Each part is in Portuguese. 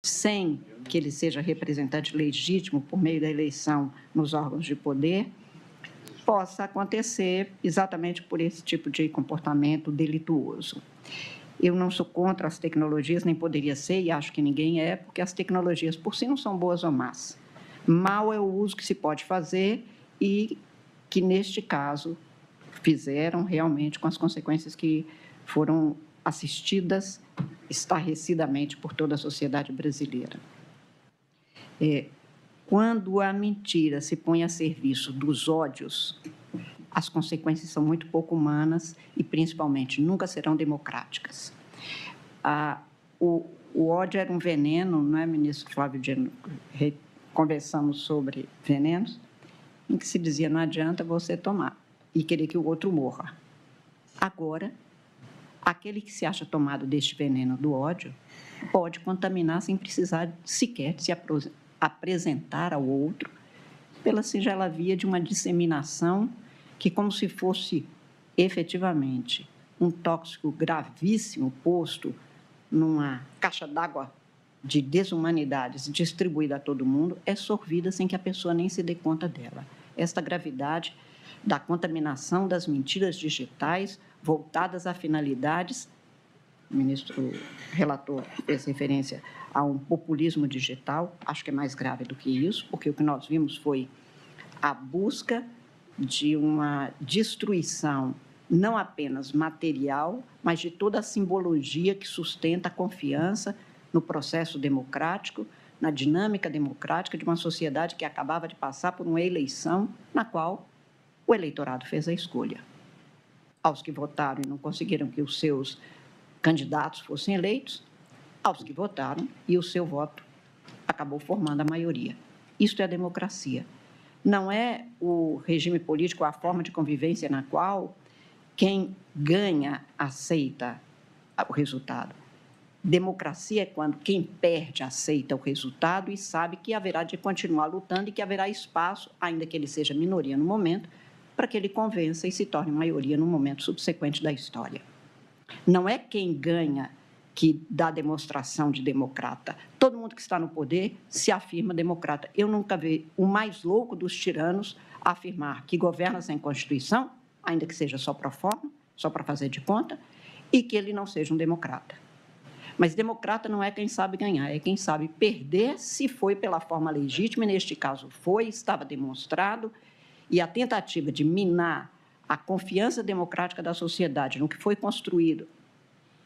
sem que ele seja representante legítimo por meio da eleição nos órgãos de poder, possa acontecer exatamente por esse tipo de comportamento delituoso. Eu não sou contra as tecnologias, nem poderia ser, e acho que ninguém é, porque as tecnologias por si não são boas ou más. Mal é o uso que se pode fazer e que, neste caso, fizeram realmente com as consequências que foram assistidas estarrecidamente por toda a sociedade brasileira. Quando a mentira se põe a serviço dos ódios, as consequências são muito pouco humanas e, principalmente, nunca serão democráticas. O ódio era um veneno, não é, ministro Flávio Dino? Conversamos sobre venenos, em que se dizia, não adianta você tomar e querer que o outro morra. Agora, aquele que se acha tomado deste veneno do ódio pode contaminar sem precisar sequer se apresentar ao outro pela singela via de uma disseminação que, como se fosse efetivamente um tóxico gravíssimo posto numa caixa d'água de desumanidades distribuída a todo mundo, é sorvida sem que a pessoa nem se dê conta dela. Esta gravidade da contaminação das mentiras digitais voltadas a finalidades, o ministro relator fez referência a um populismo digital, acho que é mais grave do que isso, porque o que nós vimos foi a busca de uma destruição não apenas material, mas de toda a simbologia que sustenta a confiança no processo democrático, na dinâmica democrática de uma sociedade que acabava de passar por uma eleição na qual o eleitorado fez a escolha. Aos que votaram e não conseguiram que os seus candidatos fossem eleitos, aos que votaram e o seu voto acabou formando a maioria. Isto é a democracia. Não é o regime político, a forma de convivência na qual quem ganha aceita o resultado. Democracia é quando quem perde aceita o resultado e sabe que haverá de continuar lutando e que haverá espaço, ainda que ele seja minoria no momento, para que ele convença e se torne maioria no momento subsequente da história. Não é quem ganha que dá demonstração de democrata. Todo mundo que está no poder se afirma democrata. Eu nunca vi o mais louco dos tiranos afirmar que governa sem Constituição, ainda que seja só pro forma, só para fazer de conta, e que ele não seja um democrata. Mas democrata não é quem sabe ganhar, é quem sabe perder se foi pela forma legítima, e neste caso foi, estava demonstrado, e a tentativa de minar a confiança democrática da sociedade no que foi construído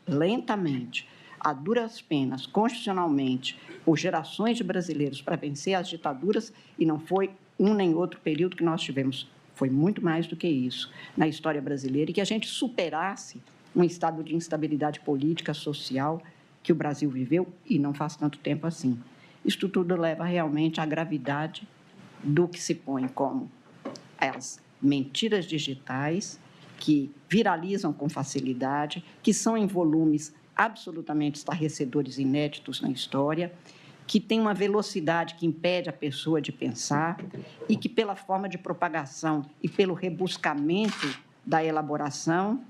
lentamente, a duras penas, constitucionalmente, por gerações de brasileiros para vencer as ditaduras, e não foi um nem outro período que nós tivemos, foi muito mais do que isso na história brasileira, e que a gente superasse um estado de instabilidade política, social, que o Brasil viveu, e não faz tanto tempo assim. Isto tudo leva realmente à gravidade do que se põe como as mentiras digitais, que viralizam com facilidade, que são em volumes absolutamente estarrecedores, inéditos na história, que tem uma velocidade que impede a pessoa de pensar e que, pela forma de propagação e pelo rebuscamento da elaboração,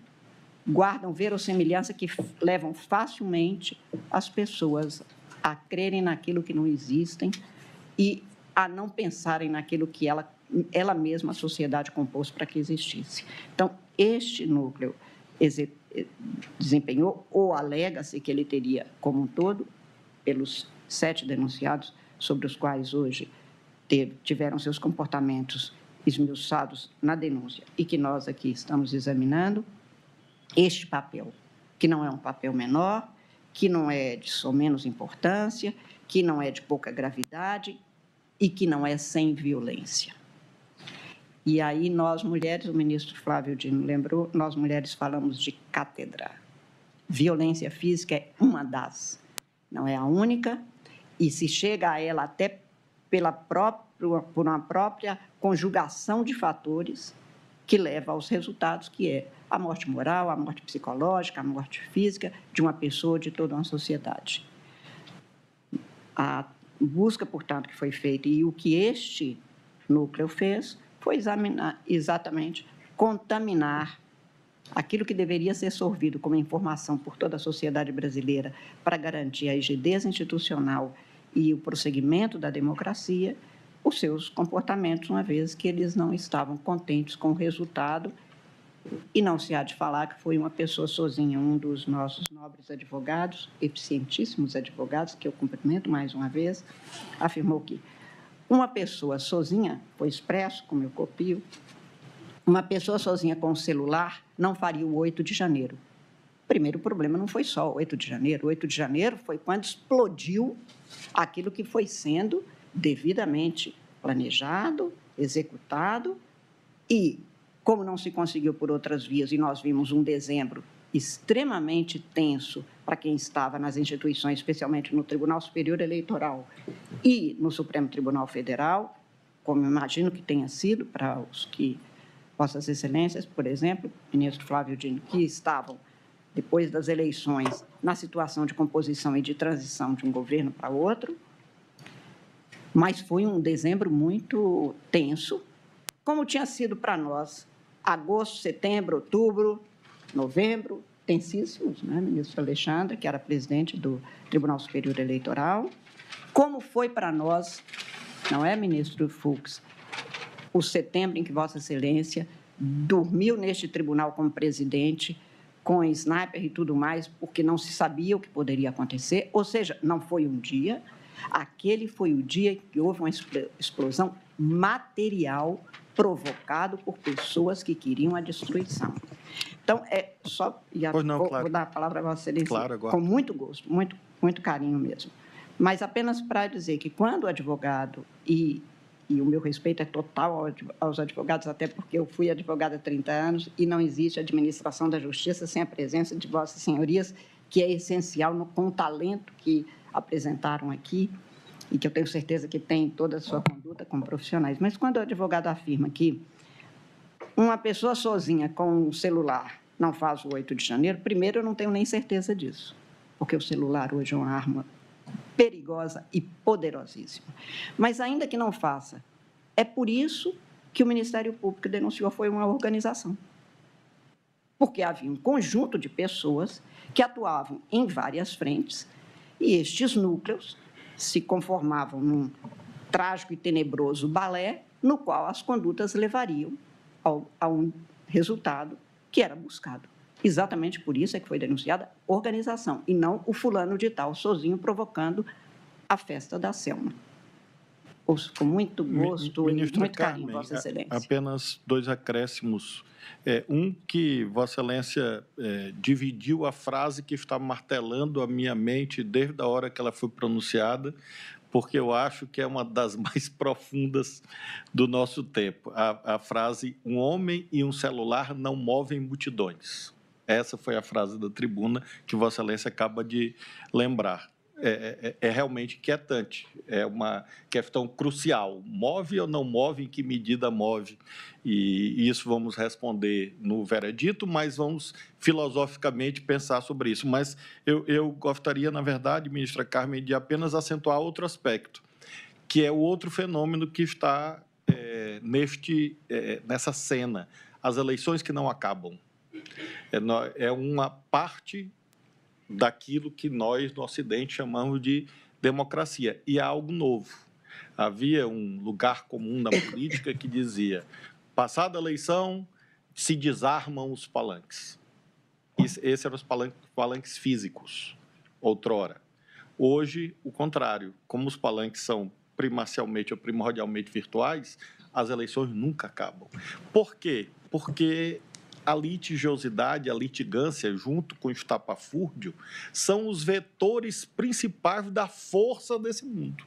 guardam verossimilhança que levam facilmente as pessoas a crerem naquilo que não existem e a não pensarem naquilo que ela mesma, a sociedade, compôs para que existisse. Então, este núcleo desempenhou, ou alega-se que ele teria, como um todo, pelos 7 denunciados, sobre os quais hoje tiveram seus comportamentos esmiuçados na denúncia e que nós aqui estamos examinando, este papel, que não é um papel menor, que não é de menos importância, que não é de pouca gravidade e que não é sem violência. E aí nós, mulheres, o ministro Flávio Dino lembrou, nós, mulheres, falamos de cátedra. Violência física é uma das, não é a única, e se chega a ela até por uma própria conjugação de fatores que leva aos resultados, que é a morte moral, a morte psicológica, a morte física de uma pessoa, de toda uma sociedade. A busca, portanto, que foi feita e o que este núcleo fez foi examinar, exatamente, contaminar aquilo que deveria ser sorvido como informação por toda a sociedade brasileira para garantir a rigidez institucional e o prosseguimento da democracia, os seus comportamentos, uma vez que eles não estavam contentes com o resultado. E não se há de falar que foi uma pessoa sozinha, um dos nossos nobres advogados, eficientíssimos advogados, que eu cumprimento mais uma vez, afirmou que uma pessoa sozinha, foi expresso, como eu copio, uma pessoa sozinha com o celular não faria o 8 de janeiro. O primeiro problema não foi só o 8 de janeiro. O 8 de janeiro foi quando explodiu aquilo que foi sendo devidamente planejado, executado e, como não se conseguiu por outras vias, e nós vimos um dezembro extremamente tenso para quem estava nas instituições, especialmente no Tribunal Superior Eleitoral e no Supremo Tribunal Federal, como imagino que tenha sido para os que, Vossas Excelências, por exemplo, ministro Flávio Dino, que estavam, depois das eleições, na situação de composição e de transição de um governo para outro, mas foi um dezembro muito tenso, como tinha sido para nós agosto, setembro, outubro, novembro, tensíssimos, né, ministro Alexandre, que era presidente do Tribunal Superior Eleitoral, como foi para nós, não é, ministro Fux, o setembro em que Vossa Excelência dormiu neste tribunal como presidente, com sniper e tudo mais, porque não se sabia o que poderia acontecer, ou seja, não foi um dia, aquele foi o dia que houve uma explosão material provocado por pessoas que queriam a destruição. Então, vou dar a palavra a Vossa Excelência, claro, com muito gosto, muito carinho mesmo. Mas apenas para dizer que quando o advogado, e o meu respeito é total aos advogados, até porque eu fui advogada há 30 anos e não existe administração da justiça sem a presença de Vossas Senhorias, que é essencial com o talento que apresentaram aqui, e que eu tenho certeza que tem toda a sua conduta como profissionais. Mas quando o advogado afirma que uma pessoa sozinha com um celular não faz o 8 de janeiro, primeiro, eu não tenho nem certeza disso, porque o celular hoje é uma arma perigosa e poderosíssima. Mas, ainda que não faça, é por isso que o Ministério Público denunciou, foi uma organização. Porque havia um conjunto de pessoas que atuavam em várias frentes e estes núcleos se conformavam num trágico e tenebroso balé, no qual as condutas levariam a um resultado que era buscado. Exatamente por isso é que foi denunciada organização, e não o fulano de tal sozinho provocando a festa da Selma. Ouço com muito gosto e muito carinho, Vossa Excelência. Apenas 2 acréscimos. Que Vossa Excelência dividiu a frase que está martelando a minha mente desde a hora que ela foi pronunciada, porque eu acho que é uma das mais profundas do nosso tempo. A frase, um homem e um celular não movem multidões. Essa foi a frase da tribuna que Vossa Excelência acaba de lembrar. É realmente inquietante, é uma questão crucial. Move ou não move, em que medida move? E isso vamos responder no veredito, mas vamos filosoficamente pensar sobre isso. Mas eu gostaria, na verdade, ministra Carmen, de apenas acentuar outro aspecto, que é o outro fenômeno que está nessa cena, as eleições que não acabam. É uma parte daquilo que nós, no Ocidente, chamamos de democracia. E há algo novo. Havia um lugar comum na política que dizia, passada a eleição, se desarmam os palanques. Esses eram os palanques físicos, outrora. Hoje, o contrário. Como os palanques são primacialmente ou primordialmente virtuais, as eleições nunca acabam. Por quê? Porque a litigiosidade, a litigância, junto com o estapafúrdio, são os vetores principais da força desse mundo.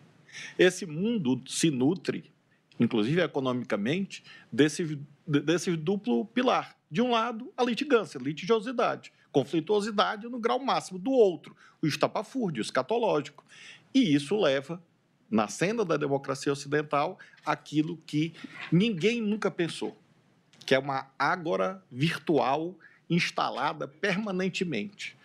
Esse mundo se nutre, inclusive economicamente, desse duplo pilar. De um lado, a litigância, litigiosidade, conflituosidade no grau máximo. Do outro, o estapafúrdio, escatológico. E isso leva, na senda da democracia ocidental, aquilo que ninguém nunca pensou, que é uma ágora virtual instalada permanentemente.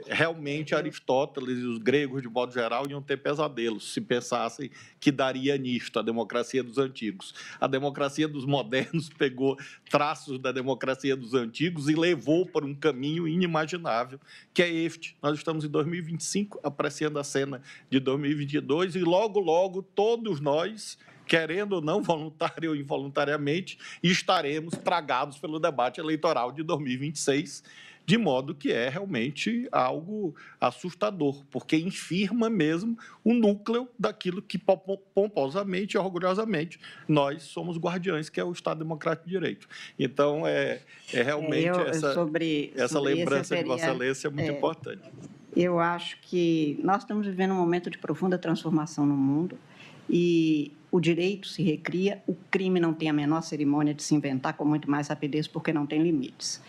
realmente Aristóteles e os gregos, de modo geral, iam ter pesadelos se pensassem que daria nisto a democracia dos antigos. A democracia dos modernos pegou traços da democracia dos antigos e levou para um caminho inimaginável, que é este. Nós estamos em 2025, apreciando a cena de 2022, e logo, logo, todos nós, querendo ou não, voluntário ou involuntariamente, estaremos tragados pelo debate eleitoral de 2026, de modo que é realmente algo assustador, porque infirma mesmo o núcleo daquilo que pomposamente e orgulhosamente nós somos guardiães, que é o Estado Democrático de Direito. Então, realmente essa lembrança de Vossa Excelência é muito importante. Eu acho que nós estamos vivendo um momento de profunda transformação no mundo e o direito se recria, o crime não tem a menor cerimônia de se inventar com muito mais rapidez porque não tem limites.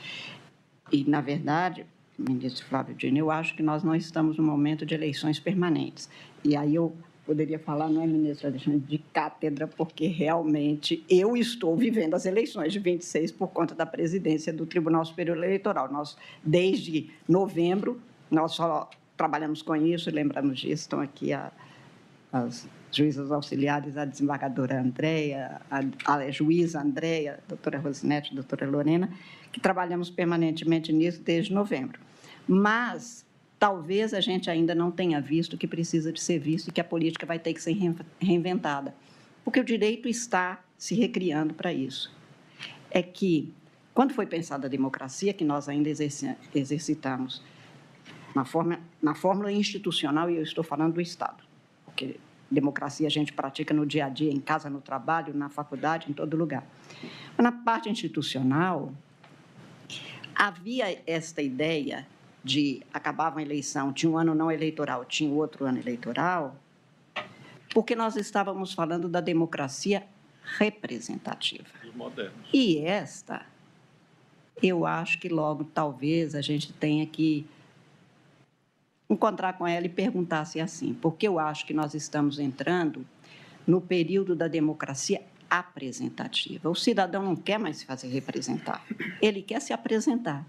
E, na verdade, ministro Flávio Dino, eu acho que nós não estamos num momento de eleições permanentes. E aí eu poderia falar, não é, ministro Alexandre, de cátedra, porque realmente eu estou vivendo as eleições de 26 por conta da presidência do Tribunal Superior Eleitoral. Nós, desde novembro, nós só trabalhamos com isso, lembramos disso, estão aqui as juízas auxiliares, a desembargadora Andréia, a juíza Andréia, a doutora Rosinete, a doutora Lorena, que trabalhamos permanentemente nisso desde novembro. Mas talvez a gente ainda não tenha visto o que precisa de ser visto e que a política vai ter que ser reinventada, porque o direito está se recriando para isso. É que, quando foi pensada a democracia, que nós ainda exercitamos na fórmula institucional, e eu estou falando do Estado, porque democracia a gente pratica no dia a dia, em casa, no trabalho, na faculdade, em todo lugar. Mas na parte institucional, havia esta ideia de acabava a eleição, tinha um ano não eleitoral, tinha outro ano eleitoral, porque nós estávamos falando da democracia representativa. E esta, eu acho que logo, talvez, a gente tenha que encontrar com ela e perguntar se é assim, porque eu acho que nós estamos entrando no período da democracia apresentativa. O cidadão não quer mais se fazer representar, ele quer se apresentar.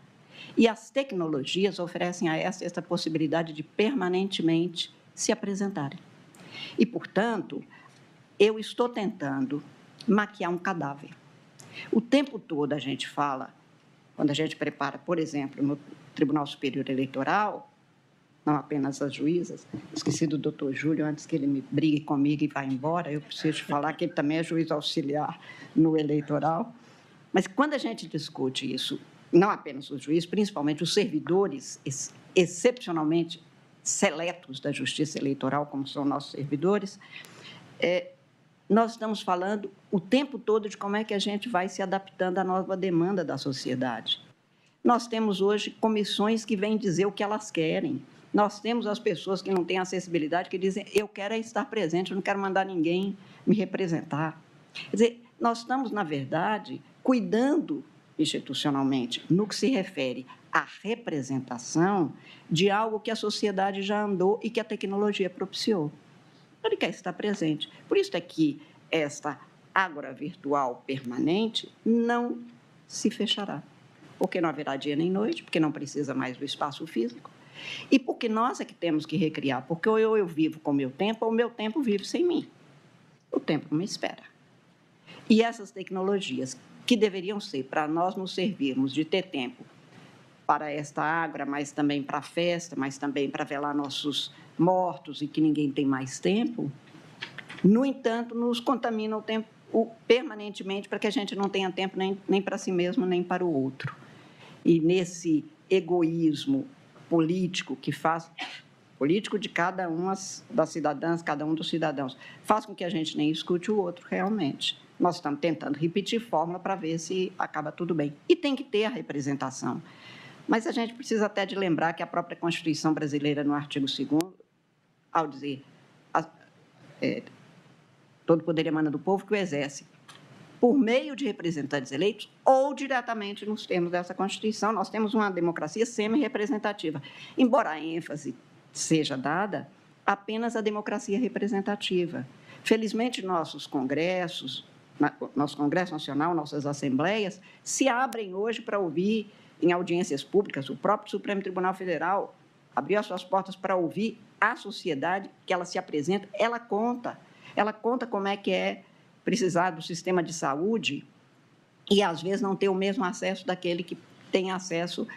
E as tecnologias oferecem a essa possibilidade de permanentemente se apresentarem. E, portanto, eu estou tentando maquiar um cadáver. O tempo todo a gente fala, quando a gente prepara, por exemplo, no Tribunal Superior Eleitoral, não apenas as juízas, esqueci do doutor Júlio, antes que ele me brigue comigo e vá embora, eu preciso falar que ele também é juiz auxiliar no eleitoral. Mas quando a gente discute isso, não apenas os juízes, principalmente os servidores excepcionalmente seletos da Justiça Eleitoral, como são nossos servidores, nós estamos falando o tempo todo de como é que a gente vai se adaptando à nova demanda da sociedade. Nós temos hoje comissões que vêm dizer o que elas querem. Nós temos as pessoas que não têm acessibilidade, que dizem, eu quero estar presente, eu não quero mandar ninguém me representar. Quer dizer, nós estamos, na verdade, cuidando institucionalmente, no que se refere à representação de algo que a sociedade já andou e que a tecnologia propiciou. Ele quer estar presente. Por isso é que esta ágora virtual permanente não se fechará, porque não haverá dia nem noite, porque não precisa mais do espaço físico, e porque nós é que temos que recriar, porque ou eu vivo com o meu tempo, ou o meu tempo vive sem mim. O tempo não me espera. E essas tecnologias, que deveriam ser para nós nos servirmos de ter tempo para esta ágora, mas também para a festa, mas também para velar nossos mortos e que ninguém tem mais tempo, no entanto, nos contaminam o tempo permanentemente para que a gente não tenha tempo nem para si mesmo, nem para o outro. E nesse egoísmo político que faz, político de cada uma das cidadãs, cada um dos cidadãos, faz com que a gente nem escute o outro realmente. Nós estamos tentando repetir fórmula para ver se acaba tudo bem. E tem que ter a representação. Mas a gente precisa até de lembrar que a própria Constituição brasileira, no artigo 2º, ao dizer todo poder emana do povo que o exerce por meio de representantes eleitos ou diretamente nos termos dessa Constituição. Nós temos uma democracia semi-representativa, embora a ênfase seja dada apenas à democracia representativa. Felizmente, nossos congressos, nosso Congresso Nacional, nossas assembleias, se abrem hoje para ouvir em audiências públicas, o próprio Supremo Tribunal Federal abriu as suas portas para ouvir a sociedade que ela se apresenta, ela conta como é que é precisar do sistema de saúde e, às vezes, não ter o mesmo acesso daquele que tem acesso